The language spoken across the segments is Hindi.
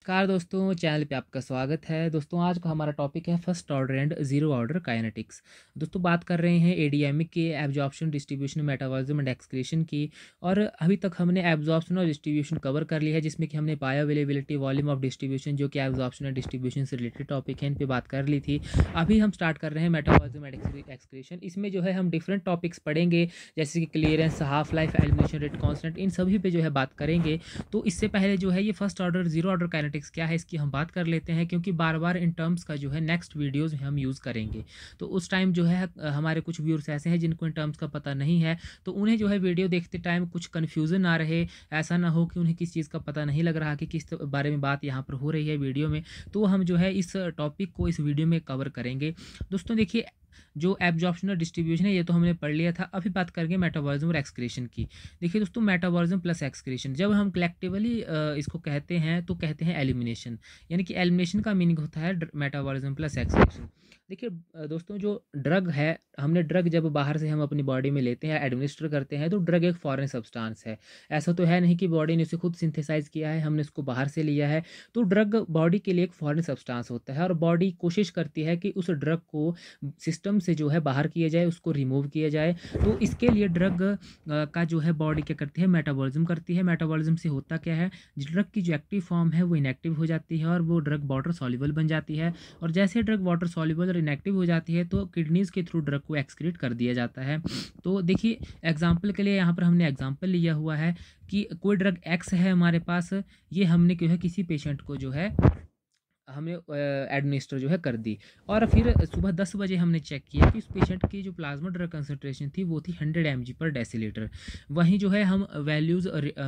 नमस्कार दोस्तों, चैनल पे आपका स्वागत है। दोस्तों आज का हमारा टॉपिक है first order and zero order kinetics. दोस्तों बात कर रहे हैं एडीएमई के absorption, distribution, metabolism and excretion की। और अभी तक हमने एब्जॉर्प्शन और डिस्ट्रीब्यूशन कवर कर लिया है, जिसमें कि हमने bio availability, volume of distribution, जो कि एब्जॉर्प्शन और डिस्ट्रीब्यूशन से रिलेटेड टॉपिक है, इन पे बात कर ली थी। अभी हम स्टार्ट कर रहे हैं मेटाबॉलिज्म एंड एक्सक्रीशन। इसमें जो है हम डिफरेंट टॉपिक्स पढ़ेंगे, जैसे कि clearance, half life, elimination rate constant, इन सभी पे जो है बात करेंगे। तो इससे पहले जो है ये first order zero order kinetics क्या है इसकी हम बात कर लेते हैं, क्योंकि बार बार इन टर्म्स का जो है नेक्स्ट वीडियोस में हम यूज़ करेंगे। तो उस टाइम जो है हमारे कुछ व्यूअर्स ऐसे हैं जिनको इन टर्म्स का पता नहीं है, तो उन्हें जो है वीडियो देखते टाइम कुछ कन्फ्यूज़न ना रहे, ऐसा ना हो कि उन्हें किस चीज़ का पता नहीं लग रहा कि किस बारे में बात यहाँ पर हो रही है वीडियो में। तो हम जो है इस टॉपिक को इस वीडियो में कवर करेंगे। दोस्तों देखिए, जो एब्जॉर्प्शन और डिस्ट्रीब्यूशन है ये तो हमने पढ़ लिया था। अभी बात करेंगे मेटाबॉलिज्म और एक्सक्रीशन की। देखिए दोस्तों, मेटाबॉलिज्म प्लस एक्सक्रीशन जब हम कलेक्टिवली इसको कहते हैं तो कहते हैं एलिमिनेशन, यानी कि एलिमिनेशन का मीनिंग होता है मेटाबॉलिज्म प्लस एक्सक्रीशन। देखिए दोस्तों, जो ड्रग है, हमने ड्रग जब बाहर से हम अपनी बॉडी में लेते हैं, एडमिनिस्टर करते हैं, तो ड्रग एक फॉरेन सब्सटेंस है। ऐसा तो है नहीं कि बॉडी ने उसे खुद सिंथेसाइज किया है, हमने उसको बाहर से लिया है। तो ड्रग बॉडी के लिए एक फॉरेन सब्सटेंस होता है और बॉडी कोशिश करती है कि उस ड्रग को सिस्टम से जो है बाहर किया जाए, उसको रिमूव किया जाए। तो इसके लिए ड्रग का जो है बॉडी क्या करती है, मेटाबॉलिज्म करती है। मेटाबॉलिज्म से होता क्या है, ड्रग की जो एक्टिव फॉर्म है वो इनएक्टिव हो जाती है और वो ड्रग वाटर सॉल्युबल बन जाती है। और जैसे ड्रग वाटर सॉल्युबल और इनएक्टिव हो जाती है तो किडनीज के थ्रू ड्रग को एक्सक्रीट कर दिया जाता है। तो देखिए एग्जाम्पल के लिए यहाँ पर हमने एग्जाम्पल लिया हुआ है कि कोई ड्रग एक्स है हमारे पास, ये हमने जो है किसी पेशेंट को जो है हमने एडमिनिस्टर जो है कर दी। और फिर सुबह 10 बजे हमने चेक किया कि उस पेशेंट की जो प्लाज्मा ड्रग कंसंट्रेशन थी वो थी 100 mg पर डेसीलीटर। वहीं जो है हम वैल्यूज़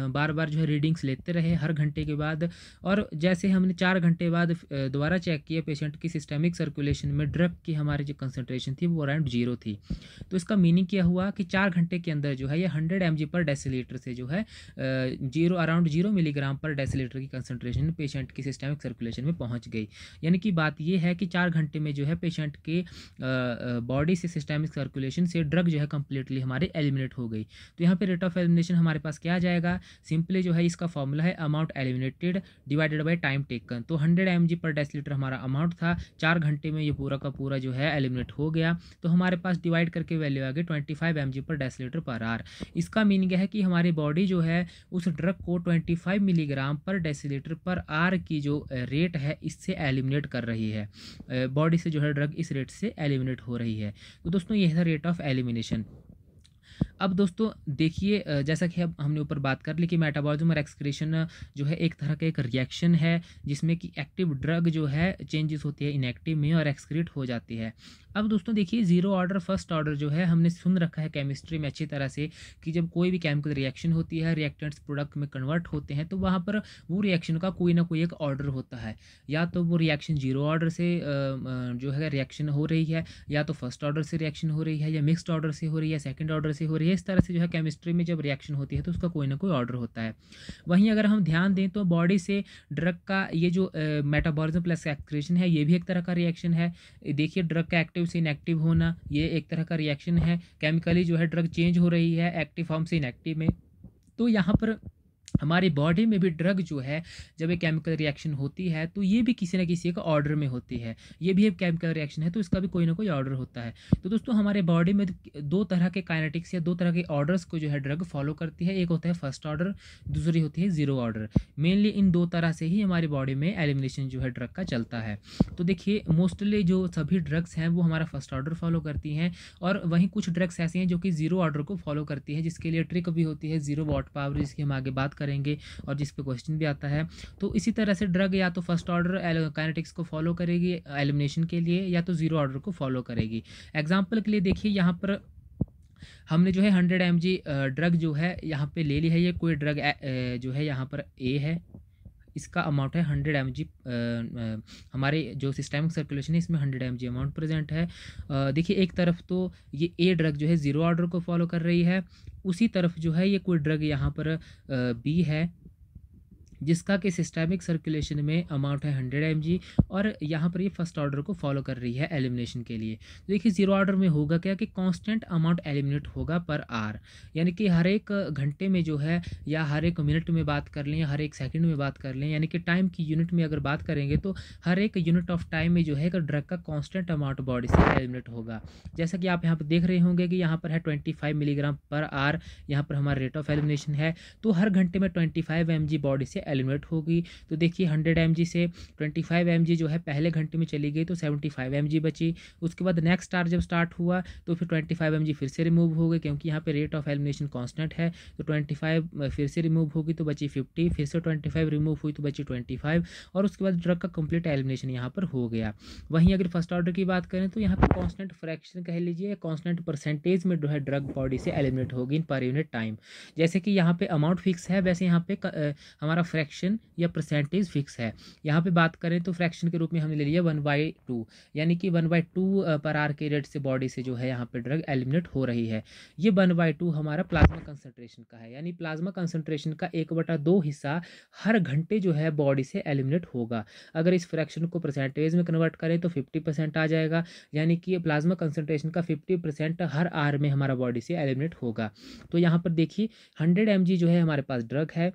बार बार जो है रीडिंग्स लेते रहे हर घंटे के बाद। और जैसे हमने 4 घंटे बाद दोबारा चेक किया पेशेंट की सिस्टमिक सर्कुलेशन में ड्रग की हमारी जो कंसनट्रेशन थी वो अराउंड 0 थी। तो इसका मीनिंग क्या हुआ कि 4 घंटे के अंदर जो है ये 100 mg पर डेसीलीटर से जो है अराउंड 0 मिलीग्राम पर डेसीलीटर की कंसनट्रेशन पेशेंट की सिस्टमिक सर्कुलेशन में पहुंच गई। यानी कि बात यह है कि 4 घंटे में जो है पेशेंट के बॉडी से सिस्टमिक सर्कुलेशन से ड्रग जो है कंप्लीटली हमारी एलिमिनेट हो गई। तो यहाँ पे रेट ऑफ एलिमिनेशन हमारे पास क्या आ जाएगा, सिंपली जो है इसका फॉर्मूला है amount eliminated divided by time taken. तो 100 mg पर डेसीलीटर हमारा अमाउंट था, 4 घंटे में ये पूरा का पूरा जो है एलिमिनेट हो गया। तो हमारे पास डिवाइड करके वैल्यू आ गई 25 mg पर डेसीलीटर पर आवर। इसका मीनिंग है कि हमारी बॉडी जो है उस ड्रग को 25 मिलीग्राम पर डेसीलीटर पर आवर की जो रेट है इससे एलिमिनेट कर रही है। बॉडी से जो है ड्रग इस रेट से एलिमिनेट हो रही है। तो दोस्तों यह था रेट ऑफ एलिमिनेशन। अब दोस्तों देखिए, जैसा कि अब हमने ऊपर बात कर ली कि मेटाबॉलिज्म और एक्सक्रीशन जो है एक तरह का एक रिएक्शन है, जिसमें कि एक्टिव ड्रग जो है चेंजेस होती है इनएक्टिव में और एक्सक्रीट हो जाती है। अब दोस्तों देखिए, जीरो ऑर्डर फर्स्ट ऑर्डर जो है हमने सुन रखा है केमिस्ट्री में अच्छी तरह से कि जब कोई भी केमिकल रिएक्शन होती है, रिएक्टेंट्स प्रोडक्ट में कन्वर्ट होते हैं, तो वहाँ पर वो रिएक्शन का कोई ना कोई एक ऑर्डर होता है। या तो वो रिएक्शन जीरो ऑर्डर से जो है रिएक्शन हो रही है, या तो फर्स्ट ऑर्डर से रिएक्शन हो रही है, या मिक्स्ड ऑर्डर से हो रही है, सेकंड ऑर्डर से हो रही है। इस तरह से जो है केमिस्ट्री में जब रिएक्शन होती है तो उसका कोई ना कोई ऑर्डर होता है। वहीं अगर हम ध्यान दें तो बॉडी से ड्रग का ये जो मेटाबॉलिज्म प्लस एक्सक्रीशन है, ये भी एक तरह का रिएक्शन है। देखिए, ड्रग का एक्टिव से इनएक्टिव होना ये एक तरह का रिएक्शन है। केमिकली जो है ड्रग चेंज हो रही है एक्टिव फॉर्म से इनएक्टिव में। तो यहाँ पर हमारी बॉडी में भी ड्रग जो है जब एक केमिकल रिएक्शन होती है तो ये भी किसी न किसी एक ऑर्डर में होती है। ये भी एक केमिकल रिएक्शन है तो इसका भी कोई ना कोई ऑर्डर होता है। तो दोस्तों हमारे बॉडी में दो तरह के काइनेटिक्स या दो तरह के ऑर्डर्स को जो है ड्रग फॉलो करती है। एक होता है फर्स्ट ऑर्डर, दूसरी होती है जीरो ऑर्डर। मेनली इन दो तरह से ही हमारी बॉडी में एलिमिनेशन जो है ड्रग का चलता है। तो देखिए, मोस्टली जो सभी ड्रग्स हैं वो हमारा फर्स्ट ऑर्डर फॉलो करती हैं, और वहीं कुछ ड्रग्स ऐसी हैं जो कि जीरो ऑर्डर को फॉलो करती है, जिसके लिए ट्रिक भी होती है जीरो वॉट पावर, जिसकी हम आगे बात करेंगे और जिस पे क्वेश्चन भी आता है। तो इसी तरह से ड्रग या तो फर्स्ट ऑर्डर काइनेटिक्स को फॉलो करेगी एलिमिनेशन के लिए, या तो जीरो ऑर्डर को फॉलो करेगी। एग्जांपल के लिए देखिए, यहाँ पर हमने जो है 100 mg ड्रग जो है यहाँ पे ले ली है। ये कोई ड्रग जो है यहाँ पर ए है, इसका अमाउंट है 100 mg। हमारे जो सिस्टमिक सर्कुलेशन है इसमें 100 mg अमाउंट प्रेजेंट है। देखिए, एक तरफ तो ये ए ड्रग जो है जीरो ऑर्डर को फॉलो कर रही है, उसी तरफ जो है ये कोई ड्रग यहाँ पर बी है, जिसका कि सिस्टमिक सर्कुलेशन में अमाउंट है 100 mg, और यहाँ पर ये फर्स्ट ऑर्डर को फॉलो कर रही है एलिमिनेशन के लिए। तो देखिए जीरो ऑर्डर में होगा क्या कि कांस्टेंट अमाउंट एलिमिनेट होगा पर आर, यानी कि हर एक घंटे में जो है, या हर एक मिनट में बात कर लें, या हर एक सेकंड में बात कर लें, यानी कि टाइम की यूनिट में अगर बात करेंगे तो हर एक यूनिट ऑफ टाइम में जो है ड्रग का कांस्टेंट अमाउंट बॉडी से एलिमिनेट होगा। जैसा कि आप यहाँ पर देख रहे होंगे कि यहाँ पर है 25 मिलीग्राम पर आर, यहाँ पर हमारा रेट ऑफ एलिमिनेशन है। तो हर घंटे में 25 mg बॉडी से एलिमिनेट होगी। तो देखिए 100 mg से 25 mg जो है पहले घंटे में चली गई तो 75 mg बची। उसके बाद नेक्स्ट आर जब स्टार्ट हुआ तो फिर 25 mg फिर से रिमूव हो गई, क्योंकि यहाँ पे रेट ऑफ एलिमिनेशन कांस्टेंट है। तो 25 फिर से रिमूव होगी तो बची 50, फिर से 25 रिमूव हुई तो बची 25, और उसके बाद ड्रग का कंप्लीट एलिमिनेशन यहाँ पर हो गया। वहीं अगर फर्स्ट ऑर्डर की बात करें तो यहाँ पे कांस्टेंट फ्रैक्शन कह लीजिए, कांस्टेंट परसेंटेज में जो है ड्रग बॉडी से एलिमिनेट होगी इन पर यूनिट टाइम। जैसे कि यहाँ पे अमाउंट फिक्स है, वैसे यहाँ पे हमारा फ्रैक्शन या परसेंटेज फिक्स है। यहाँ पे बात करें तो फ्रैक्शन के रूप में हमने ले लिया 1/2, यानी कि 1/2 पर आर के रेट से बॉडी से जो है यहाँ पे ड्रग एलिमिनेट हो रही है। ये 1/2 हमारा प्लाज्मा कंसंट्रेशन का है, यानी प्लाज्मा कंसंट्रेशन का 1/2 हिस्सा हर घंटे जो है बॉडी से एलिमिनेट होगा। अगर इस फ्रैक्शन को परसेंटेज में कन्वर्ट करें तो 50% आ जाएगा, यानी कि प्लाज्मा कंसंट्रेशन का 50% हर आर में हमारा बॉडी से एलिमिनेट होगा। तो यहाँ पर देखिए 100 mg जो है हमारे पास ड्रग है।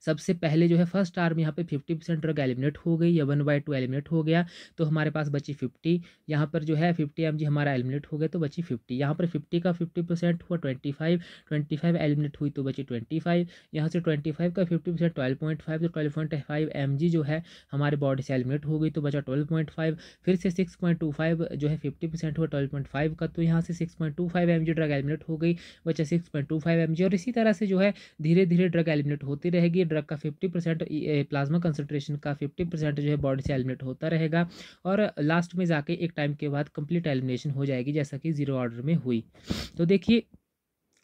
सबसे पहले जो है फर्स्ट आर में यहाँ पे 50% ड्रग एलिमिनेट हो गई, या 1/2 एलिमिनेट हो गया, तो हमारे पास बची 50। यहाँ पर जो है 50 mg हमारा एलिमिनेट हो गया तो बची 50। यहाँ पर 50 का 50% हुआ 25 एलिमिनेट हुई तो बची 25। यहाँ से 25 का 50% 12.5, तो 12.5 mg जो है हमारे बॉडी से एलिमिनेट हो गई तो बचा 12.5। फिर से 6.25 जो है 50% हुआ 12.5 का, तो यहाँ से 6.25 mg ड्रग एलिमिनेट हो गई, बचा 6.25 mg। और इसी तरह से जो है धीरे धीरे ड्रग एलिमिनेट होती रहेगी। ड्रग का 50% प्लाज्मा कंसंट्रेशन का 50% जो है बॉडी से एलिमिनेट होता रहेगा, और लास्ट में जाके एक टाइम के बाद कंप्लीट एलिमिनेशन हो जाएगी, जैसा कि जीरो ऑर्डर में हुई। तो देखिए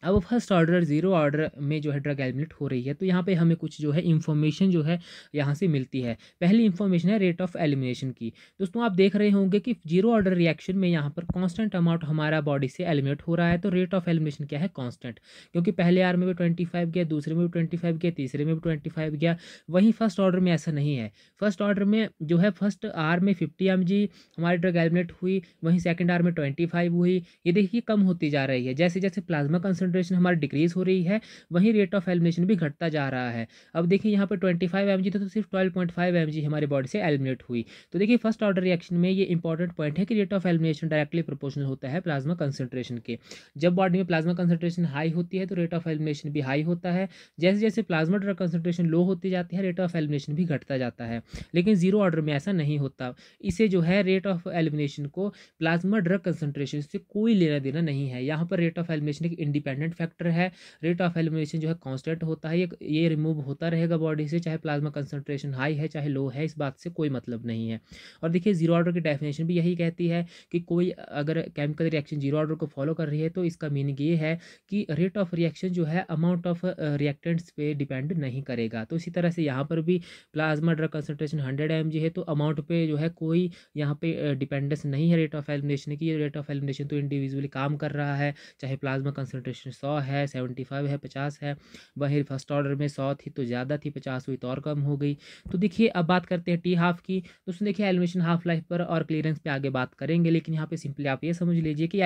अब फर्स्ट ऑर्डर जीरो ऑर्डर में जो है ड्रग एलिमिनेट हो रही है, तो यहाँ पे हमें कुछ जो है इंफॉर्मेशन जो है यहाँ से मिलती है। पहली इंफॉर्मेशन है रेट ऑफ एलिमिनेशन की। दोस्तों आप देख रहे होंगे कि जीरो ऑर्डर रिएक्शन में यहाँ पर कांस्टेंट अमाउंट हमारा बॉडी से एलिमिनेट हो रहा है, तो रेट ऑफ एलिमिनेशन क्या है? कांस्टेंट, क्योंकि पहले आर में भी 25 गया, दूसरे में भी 25 गया, तीसरे में भी 25 गया। वहीं फर्स्ट ऑर्डर में ऐसा नहीं है। फर्स्ट ऑर्डर में जो है फर्स्ट आर में 50 mg हमारी ड्रग एलिमिनेट हुई, वहीं सेकेंड आर में 25 हुई। ये देखिए कम होती जा रही है। जैसे जैसे प्लाज्मा कंसंट्रेशन हमारी डिक्रीज हो रही है, वहीं रेट ऑफ एलिमिनेशन भी घटता जा रहा है। अब देखिए यहाँ पर 25 mg था तो सिर्फ 12.5 mg हमारी बॉडी से एलिमिनेट हुई। तो देखिए फर्स्ट ऑर्डर रिएक्शन में ये इंपॉर्टेंट पॉइंट है कि rate of elimination directly proportional होता है प्लाज्मा कंसंट्रेशन के। जब बॉडी में प्लाज्मा कंसंट्रेशन हाई होती है तो रेट ऑफ एलिमिनेशन भी हाई होता है। जैसे जैसे प्लाज्मा ड्रग कंसंट्रेशन लो होती जाती है, रेट ऑफ एलिमिनेशन भी घटता जाता है। लेकिन जीरो ऑर्डर में ऐसा नहीं होता। इसे जो है रेट ऑफ एलिमिनेशन को प्लाज्मा ड्रग कंसंट्रेशन से कोई लेना देना नहीं है। यहाँ पर रेट ऑफ एलिमिनेशन एक इंडिपेंडेंट फैक्टर है। रेट ऑफ एलिमिनेशन जो है कांस्टेंट होता है, ये रिमूव होता रहेगा बॉडी से, चाहे प्लाज्मा कंसंट्रेशन हाई है चाहे लो है, इस बात से कोई मतलब नहीं है। और देखिए जीरो ऑर्डर की डेफिनेशन भी यही कहती है कि कोई अगर केमिकल रिएक्शन जीरो ऑर्डर को फॉलो कर रही है तो इसका मीनिंग ये है कि रेट ऑफ रिएक्शन जो है अमाउंट ऑफ रिएक्टेंट्स पे डिपेंड नहीं करेगा। तो इसी तरह से यहाँ पर भी प्लाज्मा ड्रग कंसंट्रेशन 100 mg है तो अमाउंट पे जो है कोई यहाँ पे डिपेंडेंस नहीं है रेट ऑफ एलिमिनेशन की। रेट ऑफ एलिमिनेशन तो इंडिविजुअली काम कर रहा है, चाहे प्लाज्मा कंसंट्रेशन 100 है, 75 है, 50 है। वही फर्स्ट ऑर्डर में 100 थी तो ज़्यादा थी, 50 हुई तो और कम हो गई। तो देखिए अब बात करते हैं टी हाफ की। तो उसमें देखिए एलिमिनेशन हाफ लाइफ पर और क्लियरेंस पे आगे बात करेंगे, लेकिन यहाँ पे सिंपली आप ये समझ लीजिए कि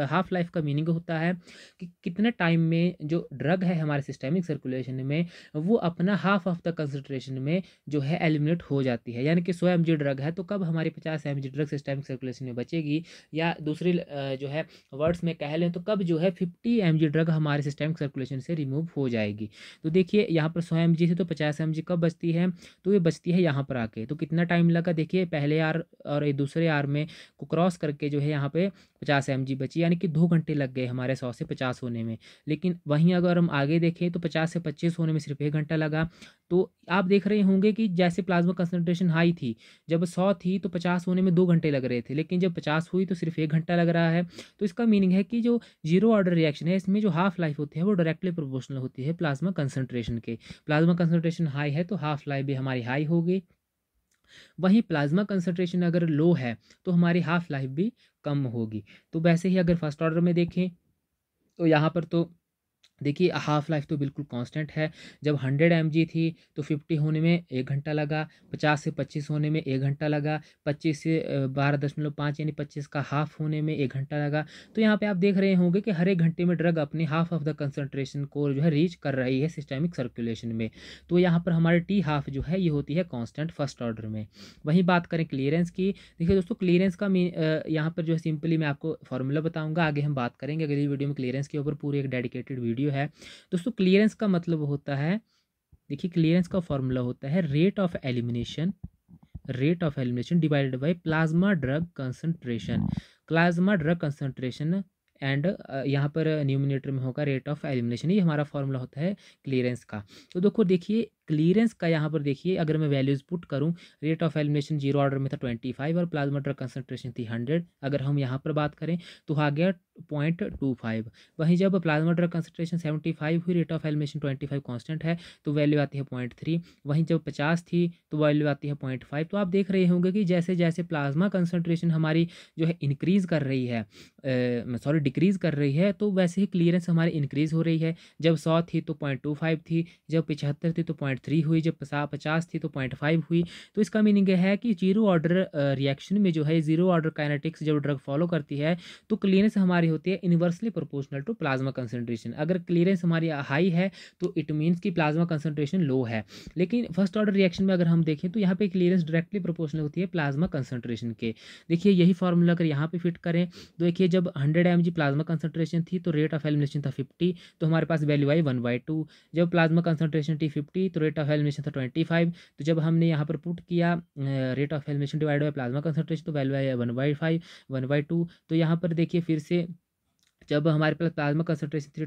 हाफ लाइफ का मीनिंग होता है कि कितने टाइम में जो ड्रग है हमारे सिस्टेमिक सर्कुलेशन में वो अपना हाफ ऑफ द कंसंट्रेशन में जो है एलिमिनेट हो जाती है। यानी कि 100 mg ड्रग है तो कब हमारी 50 mg ड्रग सिस्टेमिक सर्कुलेशन में बचेगी, या दूसरी जो है वर्ड्स में कह लें तो कब जो है 50 mg ड्रग हमारे सिस्टेमिक सर्कुलेशन से रिमूव हो जाएगी। तो देखिए यहाँ पर 100 mg से तो 50 mg कब बचती है, तो ये बचती है यहाँ पर आके। तो कितना टाइम लगा, देखिए पहले आर और दूसरे आर में को क्रॉस करके जो है यहाँ पे 50 mg बची, यानी कि 2 घंटे लग गए हमारे 100 से 50 होने में। लेकिन वहीं अगर हम आगे देखें तो 50 से 25 होने में सिर्फ 1 घंटा लगा। तो आप देख रहे होंगे कि जैसे प्लाज्मा कंसंट्रेशन हाई थी, जब 100 थी तो 50 होने में 2 घंटे लग रहे थे, लेकिन जब 50 हुई तो सिर्फ 1 घंटा लग रहा है। तो इसका मीनिंग है कि जो जीरो ऑर्डर रिएक्शन है इसमें जो हाफ लाइफ होती है वो डायरेक्टली प्रोपोर्शनल होती है प्लाज्मा कंसंट्रेशन के। प्लाज्मा कंसंट्रेशन हाई है तो हाफ लाइफ भी हमारी हाई होगी, वहीं प्लाज्मा कंसंट्रेशन अगर लो है तो हमारी हाफ लाइफ भी कम होगी। तो वैसे ही अगर फर्स्ट ऑर्डर में देखें तो यहाँ पर तो देखिए हाफ लाइफ तो बिल्कुल कांस्टेंट है। जब 100 mg थी तो 50 होने में 1 घंटा लगा, 50 से 25 होने में 1 घंटा लगा, 25 से 12.5 यानी 25 का हाफ होने में 1 घंटा लगा। तो यहाँ पे आप देख रहे होंगे कि हर 1 घंटे में ड्रग अपने हाफ ऑफ द कंसंट्रेशन को जो है रीच कर रही है सिस्टेमिक सर्कुलेशन में। तो यहाँ पर हमारे टी हाफ जो है ये होती है कांस्टेंट फर्स्ट ऑर्डर में। वहीं बात करें क्लियरेंस की, देखिए दोस्तों क्लियरेंस का यहाँ पर जो है सिंपली मैं आपको फॉर्मूला बताऊंगा, आगे हम बात करेंगे अगली वीडियो में क्लियरेंस के ऊपर पूरी एक डेडिकेटेड वीडियो है। दोस्तों क्लियरेंस का मतलब होता है, देखिए क्लियरेंस का फॉर्मूला होता है rate of elimination divided by plasma drug concentration. Plasma drug concentration and यहाँ पर न्यूमिनेटर में होगा रेट ऑफ एलिमिनेशन, ये हमारा फॉर्मूला होता है क्लियरेंस का। तो देखिए क्लियरेंस का यहाँ पर देखिए अगर मैं वैल्यूज पुट करूँ, rate of elimination zero order में था 25 और प्लाज्मा ड्रग कंसंट्रेशन थी 100। अगर हम यहाँ पर बात करें तो आ गया 0.25। वहीं जब प्लाज्मा ड्रग कंसंट्रेशन 75 हुई, रेट ऑफ एलिमिनेशन 25 कांस्टेंट है तो वैल्यू आती है 0.3। वहीं जब 50 थी तो वैल्यू आती है 0.5। तो आप देख रहे होंगे कि जैसे जैसे प्लाज्मा कंसंट्रेशन हमारी जो है इंक्रीज़ कर रही है, डिक्रीज़ कर रही है, तो वैसे ही क्लियरेंस हमारी इंक्रीज़ हो रही है। जब 100 थी तो 0.25 थी, जब 75 थी तो 0.3 हुई, जब 50 थी तो 0.5 हुई। तो इसका मीनिंग है कि जीरो ऑर्डर रिएक्शन में जो है जीरो ऑर्डर काइनेटिक्स जब ड्रग फॉलो करती है तो क्लियरेंस हमारी होती है inversely proportional to plasma concentration. अगर क्लियरेंस हमारी हाई है तो इट मीन्स कि प्लाज्मा कंसंट्रेशन लो है। लेकिन फर्स्ट ऑर्डर रिएक्शन में अगर हम देखें तो यहाँ पे क्लियरेंस डायरेक्टली प्रोपोर्शनल होती है प्लाज्मा कंसंट्रेशन के। देखिए यही फॉर्मूला अगर यहाँ पे फिट करें तो देखिए जब 100 mg प्लाज्मा कंसंट्रेशन थी तो रेट ऑफ एलिमिनेशन था 50, तो हमारे पास वैल्यू आई 1/2। जब प्लाज्मा कंसंट्रेशन थी 50 तो रेट ऑफ एलिमिनेशन था 25। तो जब हमने यहाँ पर पुट किया rate of elimination divide by plasma concentration तो वैल्यू आई 1/5 1/2। तो यहाँ पर देखिए फिर से जब हमारे पास प्लाज्मा कंसंट्रेशन थी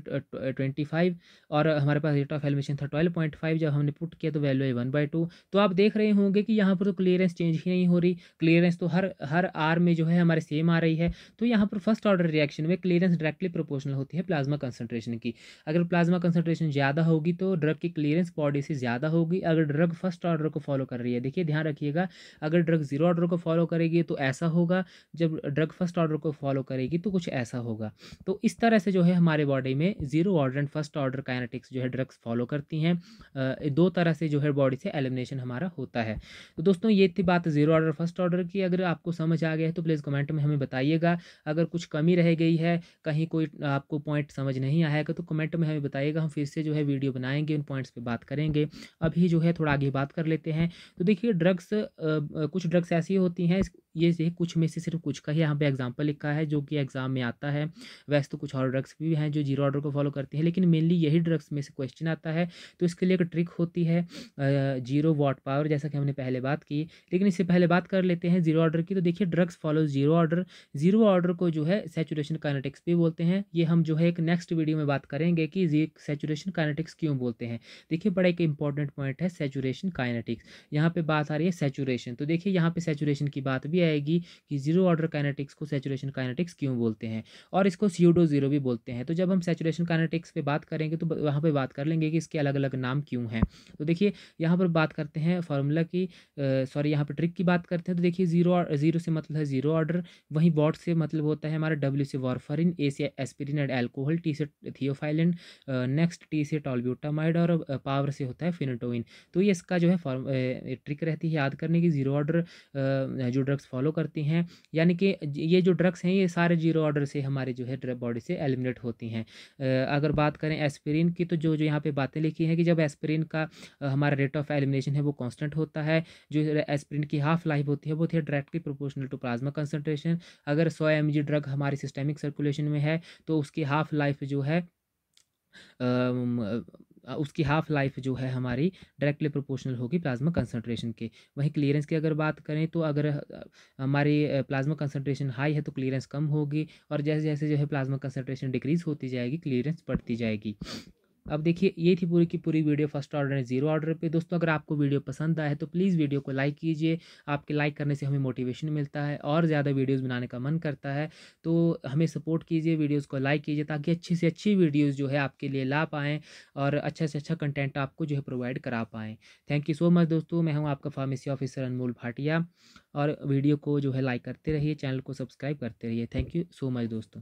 25 और हमारे पास रेट ऑफ एलिमिनेशन था 12.5, जब हमने पुट किया तो वैल्यू आई 1/2। तो आप देख रहे होंगे कि यहाँ पर तो क्लियरेंस चेंज ही नहीं हो रही, क्लियरेंस तो हर हर आर में जो है हमारे सेम आ रही है। तो यहाँ पर फर्स्ट ऑर्डर रिएक्शन में क्लियरेंस डायरेक्टली प्रोपोर्शनल होती है प्लाज्मा कंसंट्रेशन की। अगर प्लाज्मा कंसंट्रेशन ज़्यादा होगी तो ड्रग की क्लियरेंस बॉडी से ज़्यादा होगी। अगर ड्रग फर्स्ट ऑर्डर को फॉलो कर रही है, देखिए ध्यान रखिएगा, अगर ड्रग जीरो ऑर्डर को फॉलो करेगी तो ऐसा होगा, जब ड्रग फर्स्ट ऑर्डर को फॉलो करेगी तो कुछ ऐसा होगा। तो इस तरह से जो है हमारे बॉडी में zero order and first order kinetics जो है ड्रग्स फॉलो करती हैं। दो तरह से जो है बॉडी से एलिमिनेशन हमारा होता है। तो दोस्तों ये थी बात जीरो ऑर्डर फर्स्ट ऑर्डर की। अगर आपको समझ आ गया है तो प्लीज़ कमेंट में हमें बताइएगा। अगर कुछ कमी रह गई है, कहीं कोई आपको पॉइंट समझ नहीं आएगा तो कमेंट में हमें बताइएगा, हम फिर से जो है वीडियो बनाएंगे, उन पॉइंट्स पे बात करेंगे। अभी जो है थोड़ा आगे बात कर लेते हैं। तो देखिए ड्रग्स, कुछ ड्रग्स ऐसी होती हैं, ये कुछ में से सिर्फ कुछ का ही यहाँ पे एग्जाम्पल लिखा है जो कि एग्जाम में आता है। वैसे तो कुछ और ड्रग्स भी हैं जो जीरो ऑर्डर को फॉलो करती हैं, लेकिन मेनली यही ड्रग्स में से क्वेश्चन आता है। तो इसके लिए एक ट्रिक होती है जीरो वॉट पावर, जैसा कि हमने पहले बात की। लेकिन इससे पहले बात कर लेते हैं जीरो ऑर्डर की। तो देखिए drugs follow zero order, zero order को जो है सैचुरेशन काइनेटिक्स भी बोलते हैं। ये हम जो है एक नेक्स्ट वीडियो में बात करेंगे कि सैचुरेशन काइनेटिक्स क्यों बोलते हैं। देखिए बड़ा एक इंपॉर्टेंट पॉइंट है सैचुरेशन काइनेटिक्स। यहाँ पे बात आ रही है सैचुरेशन, तो देखिए यहाँ पे सैचुरेशन की बात भी आएगी कि जीरो ऑर्डर काइनेटिक्स को सैचुरेशन काइनेटिक्स क्यों बोलते हैं, और इसको स्यूडो जीरो भी बोलते हैं। तो जब हम सैचुरेशन काइनेटिक्स पे बात करेंगे तो वहाँ पे बात कर लेंगे कि इसके अलग अलग नाम क्यों हैं। तो देखिए यहाँ पर बात करते हैं फार्मूला की, यहाँ पर ट्रिक की बात करते हैं। तो देखिए जीरो से मतलब है जीरो ऑर्डर, वहीं वॉट से मतलब होता है हमारा डब्ल्यू से वारफरिन, ए से एस्पिरिन एंड एल्कोहल, टी से थियोफाइलिन, नेक्स्ट टी से टॉलब्यूटामाइड और पावर से होता है फिनटोइन। तो ये इसका जो है ट्रिक रहती है याद करने की, जीरो ऑर्डर जो ड्रग्स फॉलो करती हैं, यानी कि ये जो ड्रग्स हैं ये सारे जीरो ऑर्डर से हमारे जो है बॉडी से एलिमिनेट होती हैं। अगर बात करें एस्पिरिन की तो जो जो यहाँ पे बातें लिखी हैं कि जब एस्पिरिन का हमारा रेट ऑफ एलिमिनेशन है वो कांस्टेंट होता है, जो एस्पिरिन की हाफ लाइफ होती है वो थी directly proportional to plasma concentration. अगर 100 mg ड्रग हमारी सिस्टेमिक सर्कुलेशन में है तो उसकी हाफ लाइफ जो है उसकी हाफ लाइफ जो है हमारी डायरेक्टली प्रोपोर्शनल होगी प्लाज्मा कंसंट्रेशन के। वहीं क्लियरेंस की अगर बात करें तो अगर हमारी प्लाज्मा कंसंट्रेशन हाई है तो क्लियरेंस कम होगी, और जैसे जैसे जो है प्लाज्मा कंसंट्रेशन डिक्रीज होती जाएगी क्लियरेंस बढ़ती जाएगी। अब देखिए ये थी पूरी की पूरी video first order and zero order पे। दोस्तों अगर आपको वीडियो पसंद आए तो प्लीज़ वीडियो को लाइक कीजिए, आपके लाइक करने से हमें मोटिवेशन मिलता है और ज़्यादा वीडियोस बनाने का मन करता है। तो हमें सपोर्ट कीजिए, वीडियोस को लाइक कीजिए ताकि अच्छी से अच्छी वीडियोस जो है आपके लिए ला पाएँ और अच्छा से अच्छा कंटेंट आपको जो है प्रोवाइड करा पाएँ। थैंक यू सो मच दोस्तों, मैं हूँ आपका फार्मेसी ऑफिसर अनमोल भाटिया, और वीडियो को जो है लाइक करते रहिए, चैनल को सब्सक्राइब करते रहिए। थैंक यू सो मच दोस्तों।